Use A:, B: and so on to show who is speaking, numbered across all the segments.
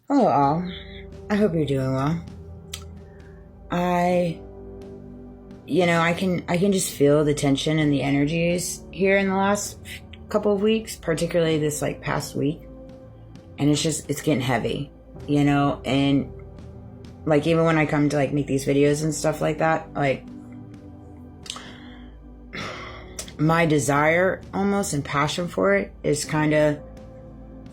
A: Hello all. I hope you're doing well. I can just feel the tension and the energies here in the last couple of weeks, particularly this past week. And it's getting heavy, and even when I come to make these videos and stuff like that, my desire almost and passion for it is kind of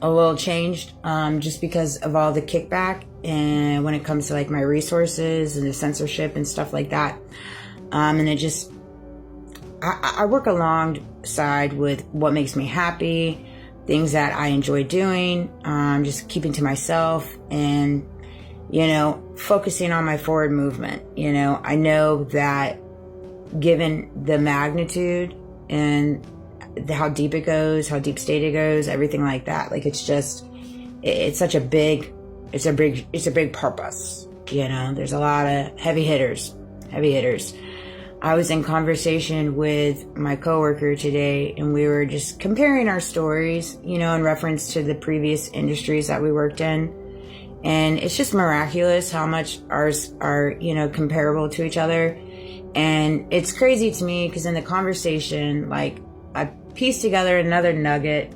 A: a little changed, just because of all the kickback and when it comes to my resources and the censorship and stuff like that. And I work alongside with what makes me happy, things that I enjoy doing, just keeping to myself and, focusing on my forward movement. I know that given the magnitude and how deep it goes, how deep state it goes, everything like that, it's a big purpose. There's a lot of heavy hitters. I was in conversation with my coworker today, and we were just comparing our stories, in reference to the previous industries that we worked in. And it's just miraculous how much ours are, comparable to each other. And it's crazy to me because in the conversation, I piece together another nugget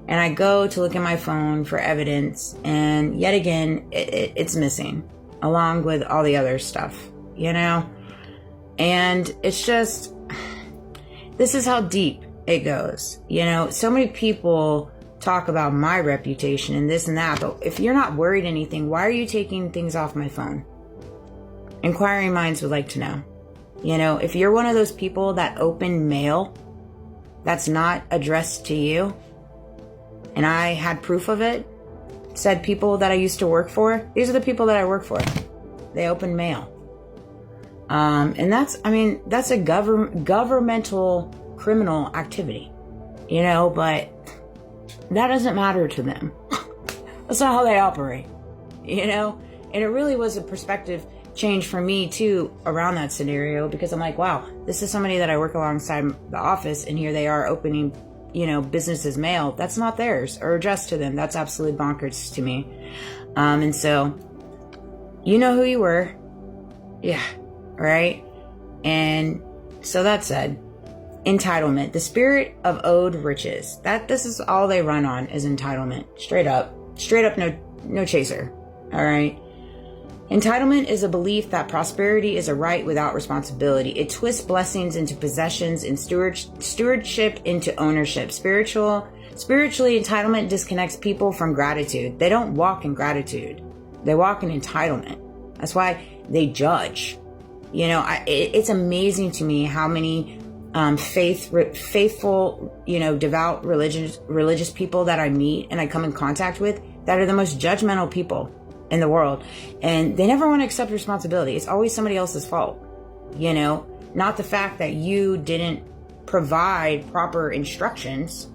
A: and I go to look at my phone for evidence, and yet again, it's missing along with all the other stuff, and it's just, this is how deep it goes. So many people talk about my reputation and this and that, but if you're not worried anything, why are you taking things off my phone? Inquiring minds would like to know. If you're one of those people that open mail that's not addressed to you, and I had proof of it, said people that I used to work for, these are the people that I work for. They open mail. And that's a governmental criminal activity, but that doesn't matter to them. That's not how they operate, and it really was a perspective change for me too around that scenario, because I'm like, wow, this is somebody that I work alongside the office, and here they are opening, businesses mail that's not theirs or addressed to them. That's absolutely bonkers to me. And so, who you were. Yeah. Right. And so that said, entitlement, the spirit of owed riches, this is all they run on is entitlement. Straight up, no chaser. All right. Entitlement is a belief that prosperity is a right without responsibility. It twists blessings into possessions and stewardship into ownership. Spiritually, entitlement disconnects people from gratitude. They don't walk in gratitude. They walk in entitlement. That's why they judge. It's amazing to me how many faithful, devout, religious people that I meet and I come in contact with that are the most judgmental people in the world, and they never want to accept responsibility. It's always somebody else's fault, not the fact that you didn't provide proper instructions.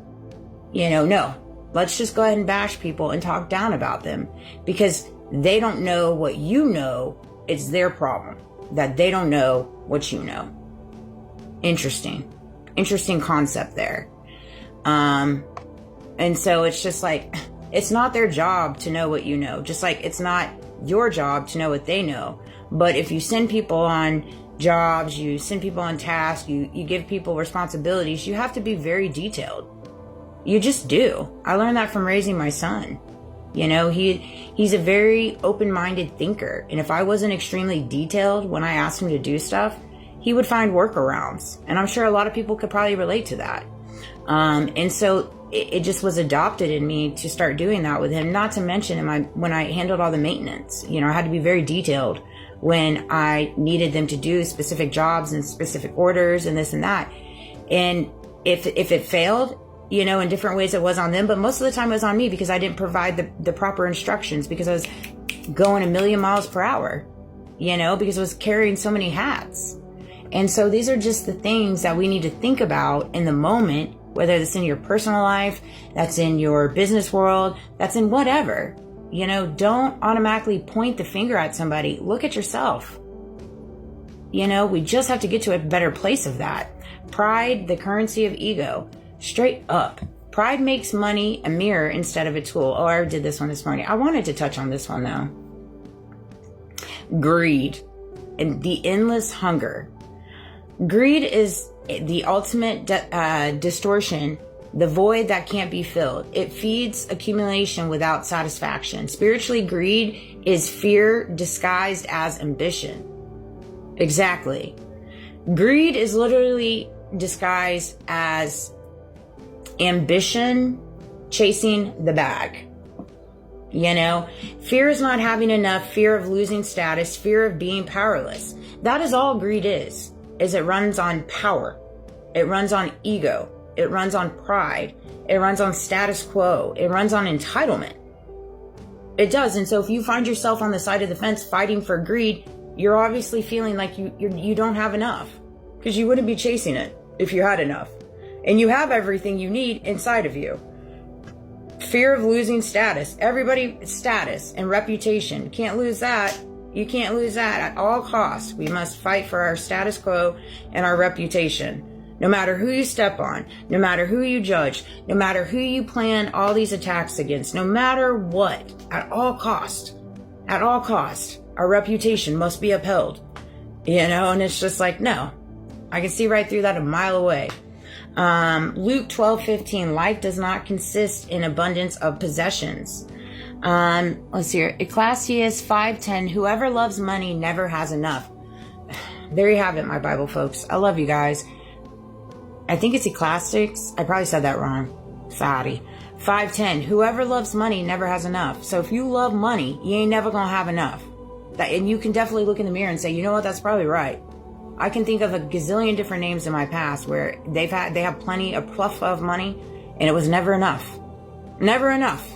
A: No, let's just go ahead and bash people and talk down about them because they don't know what you know. It's their problem that they don't know what you know. Interesting concept there. And so it's just it's not their job to know what you know, just like it's not your job to know what they know. But if you send people on jobs, you send people on tasks, you give people responsibilities, you have to be very detailed. You just do. I learned that from raising my son. He's a very open-minded thinker. And if I wasn't extremely detailed when I asked him to do stuff, he would find workarounds. And I'm sure a lot of people could probably relate to that. And so it just was adopted in me to start doing that with him. Not to mention when I handled all the maintenance, I had to be very detailed when I needed them to do specific jobs and specific orders and this and that. And if it failed, in different ways it was on them, but most of the time it was on me because I didn't provide the proper instructions because I was going a million miles per hour, because I was carrying so many hats. And so these are just the things that we need to think about in the moment, whether that's in your personal life, that's in your business world, that's in whatever. Don't automatically point the finger at somebody. Look at yourself. We just have to get to a better place of that. Pride, the currency of ego. Straight up. Pride makes money a mirror instead of a tool. Oh, I did this one this morning. I wanted to touch on this one though. Greed and the endless hunger. Greed is the ultimate distortion, the void that can't be filled. It feeds accumulation without satisfaction. Spiritually, greed is fear disguised as ambition. Exactly. Greed is literally disguised as ambition chasing the bag. You know, fear is not having enough, fear of losing status, fear of being powerless. That is all greed is it runs on power. It runs on ego. It runs on pride. It runs on status quo. It runs on entitlement. It does. And so if you find yourself on the side of the fence fighting for greed, you're obviously feeling like you don't have enough, because you wouldn't be chasing it if you had enough. And you have everything you need inside of you. Fear of losing status. Everybody, status and reputation. Can't lose that. You can't lose that at all costs. We must fight for our status quo and our reputation. No matter who you step on, no matter who you judge, no matter who you plan all these attacks against, no matter what, at all cost, our reputation must be upheld. You know, and it's just like, no, I can see right through that a mile away. Luke 12:15, life does not consist in abundance of possessions. Let's see here. Ecclesiastes 5:10, whoever loves money never has enough. There you have it, my Bible folks. I love you guys. I think it's Ecclesiastes. I probably said that wrong. Sorry. 5:10, whoever loves money never has enough. So if you love money, you ain't never gonna have enough. And you can definitely look in the mirror and say, you know what, that's probably right. I can think of a gazillion different names in my past where they have plenty, a pluff of money, and it was never enough. Never enough.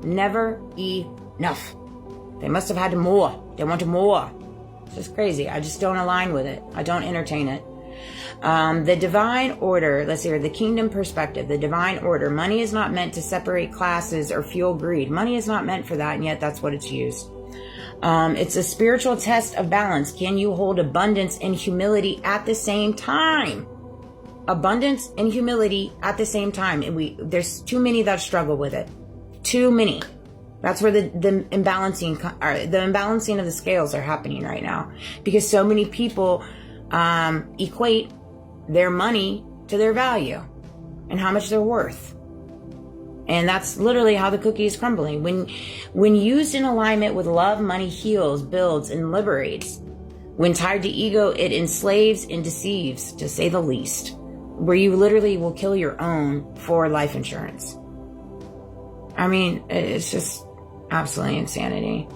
A: Never enough. They must have had more. They wanted more. It's just crazy. I just don't align with it. I don't entertain it. The divine order, let's see here, the kingdom perspective, the divine order. Money is not meant to separate classes or fuel greed. Money is not meant for that, and yet that's what it's used. It's a spiritual test of balance. Can you hold abundance and humility at the same time? Abundance and humility at the same time. And there's too many that struggle with it. Too many. That's where the imbalancing of the scales are happening right now, because so many people equate their money to their value and how much they're worth. And that's literally how the cookie is crumbling. When used in alignment with love, money heals, builds, and liberates. When tied to ego, it enslaves and deceives, to say the least. Where you literally will kill your own for life insurance. I mean, it's just absolutely insanity.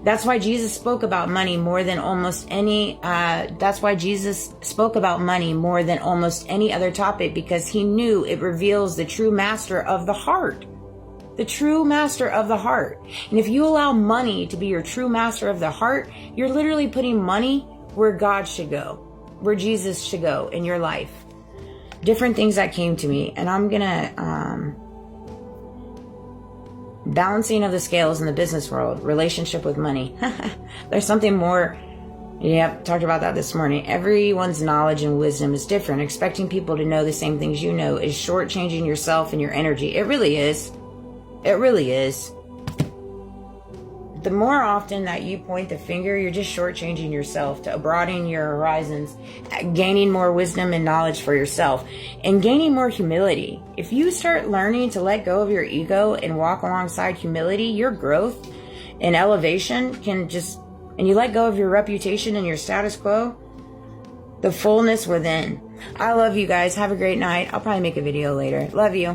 A: That's why Jesus spoke about money more than almost any other topic, because he knew it reveals the true master of the heart. The true master of the heart. And if you allow money to be your true master of the heart, you're literally putting money where God should go, where Jesus should go in your life. Different things that came to me, and I'm gonna balancing of the scales in the business world, relationship with money. There's something more. Yep, talked about that this morning. Everyone's knowledge and wisdom is different. Expecting people to know the same things you know is shortchanging yourself and your energy. It really is. It really is. The more often that you point the finger, you're just shortchanging yourself, to broadening your horizons, gaining more wisdom and knowledge for yourself, and gaining more humility. If you start learning to let go of your ego and walk alongside humility, your growth and elevation and you let go of your reputation and your status quo, the fullness within. I love you guys. Have a great night. I'll probably make a video later. Love you.